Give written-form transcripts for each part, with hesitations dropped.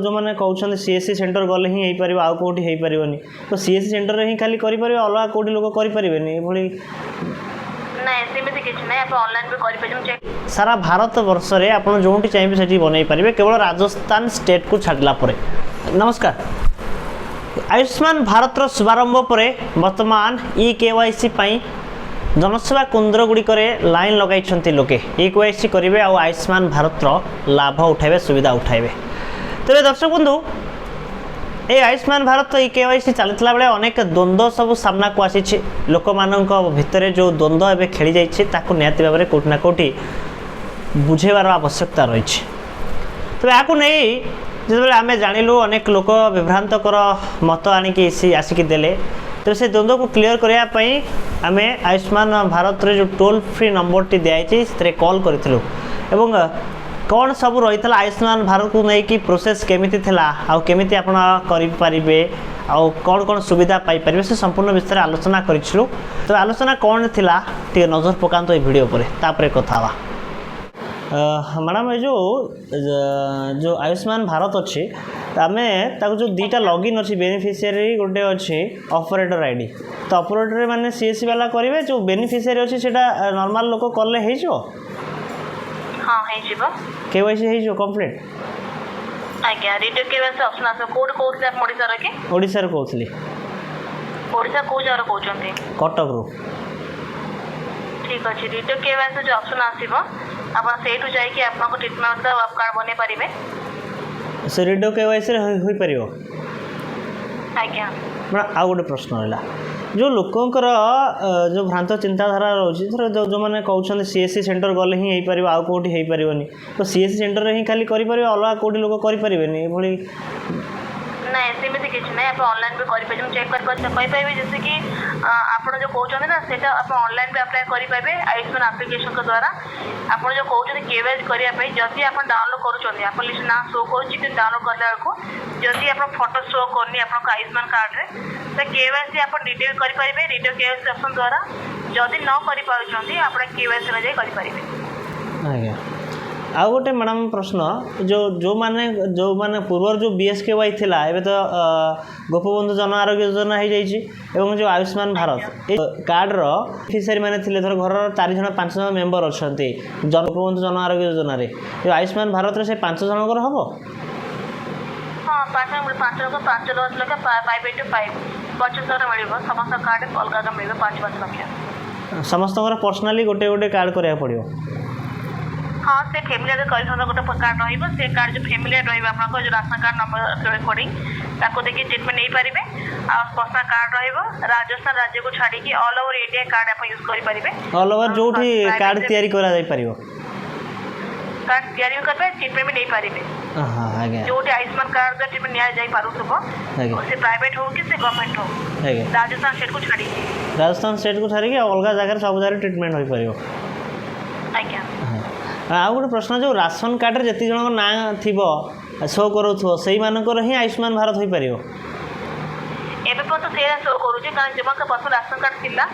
जो मैंने कहते सीएससी सेंटर गले ही पार आउ कौटी हो पार तो सीएससी सेंटर ही खाली करें अलग कौटी लोक करें सारा भारत वर्ष में आप जो चाहिए से बनई पारे केवल राजस्थान स्टेट को छाड़ला नमस्कार आयुष्मान भारत शुभारंभ पर वर्तमान KYC जनसेवा केन्द्र गुड़िक लाइन लगाई लोके KYC करेंगे और आयुष्मान भारत लाभ उठाइबे सुविधा उठाइबे। तेरे दर्शक बंधु ये आयुष्मान भारत KYC चलता बेले अनेक द्वंद्व सब सामना को आसी लोक भितर जो द्वंद्व एवं खेली जाती निहत भाव में कौटना कौटी बुझेबार आवश्यकता रही। तेज या नहीं जो आम जानलु अनेक लोक विभ्रांतकर मत आणिकी आसिक देले तो से द्वंद्व को क्लीयर करने आम आयुष्मान भारत जो टोल फ्री नंबर टी दिखाई से कॉल करूँ एवं कौन सब रही है आयुष्मान भारत को लेकिन प्रोसेस केमी आउ केमी आपरे आउ कौन कौन सुविधा पाइपर से संपूर्ण विषय में आलोचना करूँ। तो आलोचना कौन थी टे नजर पकात ये वीडियो पर कथा मैडम ये जो आयुष्मान भारत अच्छी आम जो दीटा लॉगिन अच्छी बेनिफिशियरी गोटे अच्छी ऑपरेटर आईडी तो ऑपरेटर माने सीएससी वाला करेंगे जो बेनिफिशियरी अच्छी से नॉर्मल लोक कले KYC हो कंप्लीट आज्ञा रेडियो केवाईसी ऑप्शन आसे कोड कोड से ओडिसा रे के ओडिसा रे कहतली ओडिसा को जर कहउचंती कटक रो ठीक अछि रेडियो केवाईसी जो ऑप्शन आसीबो आपण सेठु जाई कि आपन को ट्रीटमेंट दा आप कार्ड बने परिबे से रेडियो KYC रे होई परियो आज्ञा बड़ा आ गोटे प्रश्न रहला जो लोकंकर जो भ्रांत चिंताधारा रोची धर जो मैंने कहते सीएससी सेंटर गले ही पार आउ कौटी हो पार तो सीएससी सेंटर ही खाली करें अलग कौटी लोक करें ये नहीं सेमती किसी ना आप ऑनलाइन भी करें चेक कर जैसे कि आप जो कहते ना सेटा आप ऑनलाइन भी अप्लाई करेंगे आयुष्मान एप्लिकेशन के द्वारा आप जो कहते KYC करने जदि आप डाउनलोड कर लिस्ट ना शो कर डाउनलोड करला जदि आप फोटो शो करनी आप आयुष्मान कार्ड रे तो KYC आप डिटेल करेंगे रेडियो KYC ऑप्शन द्वारा जदि न कर KYC रे जाई करेंगे। आउ गोटे मैडम प्रश्न जो माने पूर्व जो BSKY थिला एबे तो गोपबंधु जन आरोग्य योजना हो जाइए एवं जो आयुष्मान भारत कार्ड रो बेनिफिशियरी माने थिले धर घर 4 जन 5 जन मेंबर अच्छे गोपबंधु जन आरोग्य योजना रे जो आयुष्मान भारत रे से 5 जनकर हम हाँ 5 लोग पाइबे टू 25,000 मिल समस्त कार्ड अलग मिल 5 लाख समस्त पर्सनाली गोटे गोटे कार्ड कराया पड़ो। हाँ से फैमिली कर गोटे कार्ड से कार्ड जो फैमिली रहा जो राशन कार्ड नंबर रिकॉर्डिंग ताको देखिए ट्रीटमेंट नहीं पारे पर्सनल कार्ड राजस्थान राज्य को छाड़ी ऑल ओवर इंडिया कार्ड आप यूज करेंगे ऑल ओवर जो कार्ड तैयारी करा जाई परियो कार्ड तैयारी करबे ट्रीटमेंट भी नहीं पारे जो आयुष्मान कार्ड ट्रीटमेंट निया जाई पारुथबो से प्राइवेट हो कि से गवर्नमेंट हो राजस्थान स्टेट को छाड़ी अलग जगह सब जगह ट्रीटमेंट हो पारियो। आज्ञा आउ गोटे प्रश्न जो राशन कार्ड जी जन ना थी शो करो से ही आयुष्मान भारत हो पार एवं तो से शो करुचे कारण जो पसंद राशन कार्ड थिला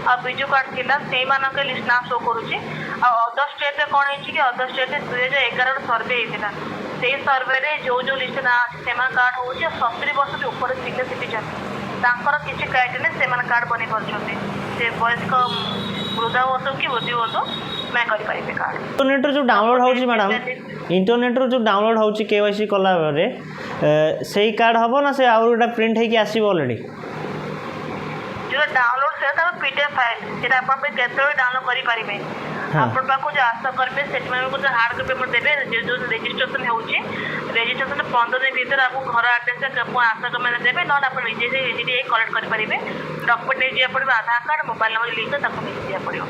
आ बिजु कार्ड थिला से मानक लिस्ट ना शो करुचे आ अदर स्टेट रे कोन है कि अदर स्टेट रे 2011 सर्वे हेतिला से सर्वे रे जो जो लिस्ट ना से कार्ड होचे 70 वर्ष के ऊपर सीनियर सिटीजन तांकर किछि क्राइटेरिया से कार्ड बने परछते से वयस्क वृद्धा हो कि बुद्धि हो तो मैं कर पारिबे कार्ड इंटरनेट जो डाउनलोड होची मैडम इंटरनेट जो डाउनलोड होची KYC कला रे सही कार्ड हबो ना से आउरटा प्रिंट है कि आसीबो ऑलरेडी जो डाउनलोड से तब PDF फाइल जेटा अपन पे केते डाउनलोड करि पारिबे अपन पाको जो आशा करबे सेटमेंट को जो हार्ड कॉपी पर देबे जो रजिस्ट्रेशन होची रजिस्ट्रेशन 15 दिन भीतर आपको घर एड्रेस को आशा कमेंट देबे न अपन निजे से इजीली कलेक्ट कर पारिबे डॉक्यूमेंट ले जे पड़बे आधार कार्ड मोबाइल नंबर लिख ताको ले जे पड़ियो।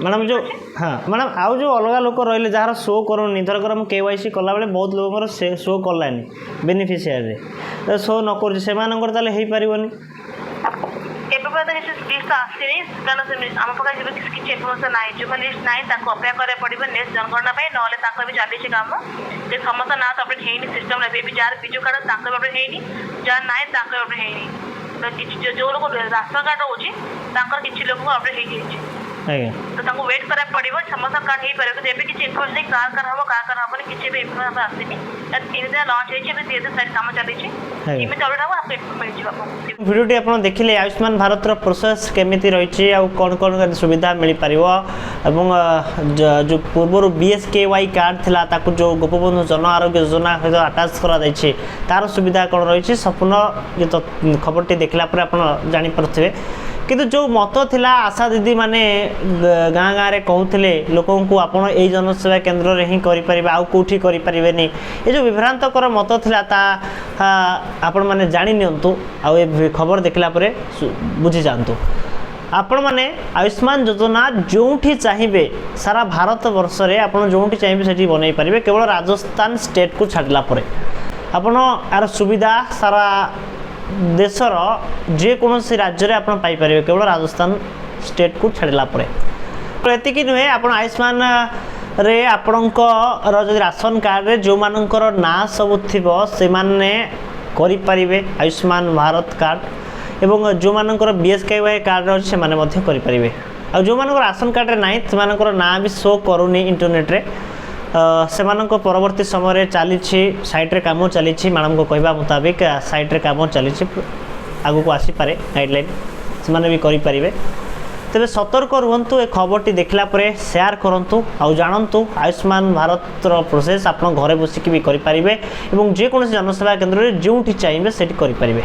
मैडम जो हाँ मैडम आउ जो अलग लोक रही जार शो करूनी धरकर KYC कला बेले बहुत लोक शो कलानी बेनिफिशियरी तो शो न कर से पारनी लिस्ट आसनी कारण आम पाखे किसी इनफर्मेशन ना जो लिस्ट ना अपेक्षा कराया पड़ो नेक्स्ट जनगणना ना भी चली काम जे समस्त ना तो अपडेट है system jar Biju card update है जार ना अपडेट है तो किसी जो लोग राशन कार्ड रोचे किसी लोग अपडेट हो ଆଜ୍ଞା ତ ତାଙ୍କୁ ୱେଟ୍ କରିବାକୁ ପଡ଼ିବ ସମସ୍ତ କାର୍ଡ ହେଇପାରିବ କିନ୍ତୁ ଏବେ କିଛି ଇନଫର୍ମେସନ୍ କାହାର ହେବ କାହାର ହେବନି କିଛି ଏବେ ଇନଫର୍ମେସନ୍ ଆସିନି ଏମିତି ଲଞ୍ଚ ହେଇଛି ଏବେ ଧୀରେ ଧୀରେ କାମ ଚାଲିଛି କେମିତି ଅପଡେଟ୍ ହେବ ଆପଣଙ୍କୁ ଇନଫର୍ମ ମିଳିଯିବ ଆପଣଙ୍କୁ ভিডিওটি আপনার দেখলে আয়ুষ্মান ভারতর প্রোসেস কেমিতি রয়েছে আর কোণ কোণ সুবিধা মিলিপার এবং যে পূর্বর বিএসকেওয়াই কার্ড লা তাকে যে গোপবন্ধু জন আরোগ্য যোজনা সহ আটাচ করা যাইছে তার সুবিধা কোণ রয়েছে সম্পূর্ণ যে খবরটি দেখলা পরে আপনার জাঁপারে কিন্তু যে মত লা আশা দিদি মানে গাঁ গাঁরে কৌলে লোক আপনার এই জনসেবা কেন্দ্রে হি করে আউ কোটি করে পারিবেনি এই যে বিভ্রান্তকর মত লা তা আপন মানে জানি নিয়ন্তু আউ এ খবর দেখলা পরে বুঝি যাআন্তু आपण माने आयुष्मान योजना जोठी चाहिए सारा भारत वर्ष रे आपण जोठी चाहिए सेठी बनई पारिबे केवल राजस्थान स्टेट को छाड़ला परे आपण आर सुविधा सारा देशर जे कोनोसी राज्य रे आपण पाई पारिबे केवल राजस्थान स्टेट को छाड़ला परे एतिकी नुहे आपण आयुष्मान रे आपणकर जदि राशन कार्ड रे जो मानकर ना सब थिबो से माने करि पारिबे आयुष्मान भारत कार्ड एवं जो मानकर बीएसकेवाई कार्ड अच्छे से माने मध्य करि परिबे आ जो मानकर राशन कार्ड रे नाही से मानकर ना भी शो करूनी इंटरनेट रे से मानकर परवर्ती समय रे चली साइट रे काम चली मैडम को कहवा मुताबिक साइट रे काम चली आगु को आसी पारे गाइडलाइन से माने भी करि परिबे तेरे सतर्क रुहतु ए खबरटी देखला परे शेयर करंतु आ जानतु आयुष्मान भारत प्रोसेस आप घरे बसिक भी करि परिबे एवं जे कोनोसी जनसेवा केंद्र रे जोठी चाहिए सेठी करि परिबे।